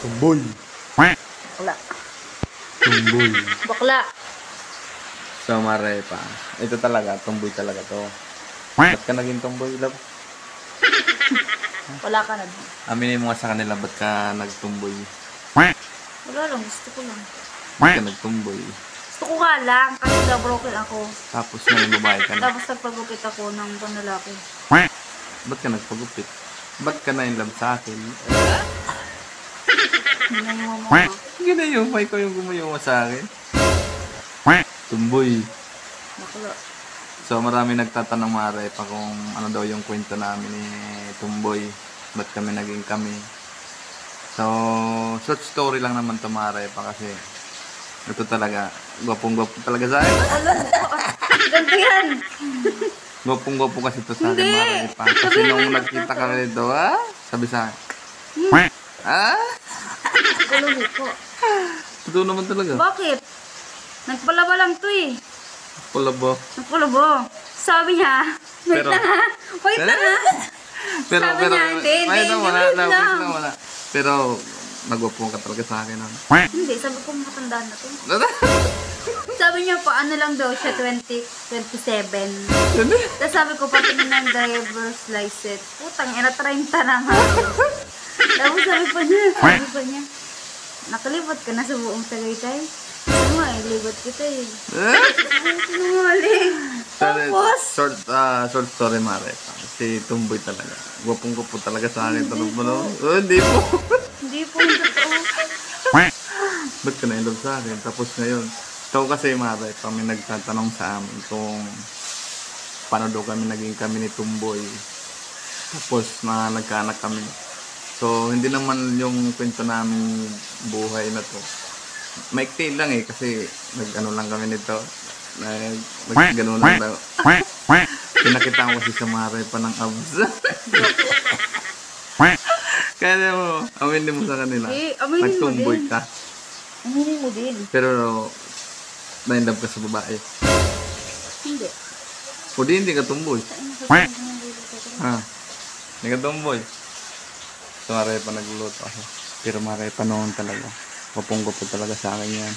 Tumboy. Bakla. Tumboy. Bakla. So, Marepa. Ito talaga, tumboy talaga to. Ba't ka naging tumboy, love? Wala ka na. Aminin mo nga sa kanila, ba't ka nagtumboy? Wala lang, gusto ko lang. Ba't ka nagtumboy? Gusto ko nga lang, kasi na-broken ako. Tapos ngayon babae ka na. Tapos nagpagupit ako ng panlalaki. Ba't ka nagpagupit? Ba't ka na in love sa akin? Hindi na yung mama. Ginayumay ko yung gumayuma sa akin. Tumboy. Bakla. So marami nagtatanong Marepa kung ano daw yung kwento namin ni Tumboy. Ba't kami naging kami. So, short story lang naman to Marepa kasi ito talaga, gwapong-gwapo talaga sa akin. Ganto yan. Gwapong-gwapo kasi to sa akin Hindi. Marepa. Kasi nung nagkita kami nito, sabi sa akin, Kulungi ko. totoo naman talaga. Bakit? Nagpalaba lang to eh. Palabo. Nagpalabo. Sabi niya, wait Pero- lang ha. Wait lang ha. Sabi niya, hindi, wala. Pero, nagwapo ka talaga sa akin. Hindi, sabi ko matandaan na to. Sabi niya pa, ano lang daw siya, 27. Tapos sabi ko, pati na ng driver's license. Putang, ina 30 na nga. Tapos sabi pa niya, nakalibot ka na sa buong Tagaytay. Ano nga, ilibot kita eh. Sinungaling. Tapos, Short story, Marepa. Si Tumboy talaga. Gwapong-gwapo talaga sa akin. Tanong mo, no? Hindi po. hindi po yung totoo. Ba't ka na-in-love sa akin? Tapos ngayon, ito kasi Marepa, may nagtatanong sa amin kung paano daw kami naging kami ni Tumboy. Tapos nagkaanak kami. So, hindi naman yung kwento namin buhay na to. Maikli lang eh, kasi nag-ano lang kami nito. Nag-gano lang daw. Pinakita ko kasi sa Marepa ng abs. Kaya mo, aminin mo sa kanila. Aminin mo Nagtumboy din. ka. Aminin mo din. Pero, na-in-love ka sa babae. Hindi. O di, hindi ka tumboy. Hindi ka tumboy. So, Marepa nagluluto ako. Pero Marepa noon talaga. Gupong-gupo talaga sa akin yan.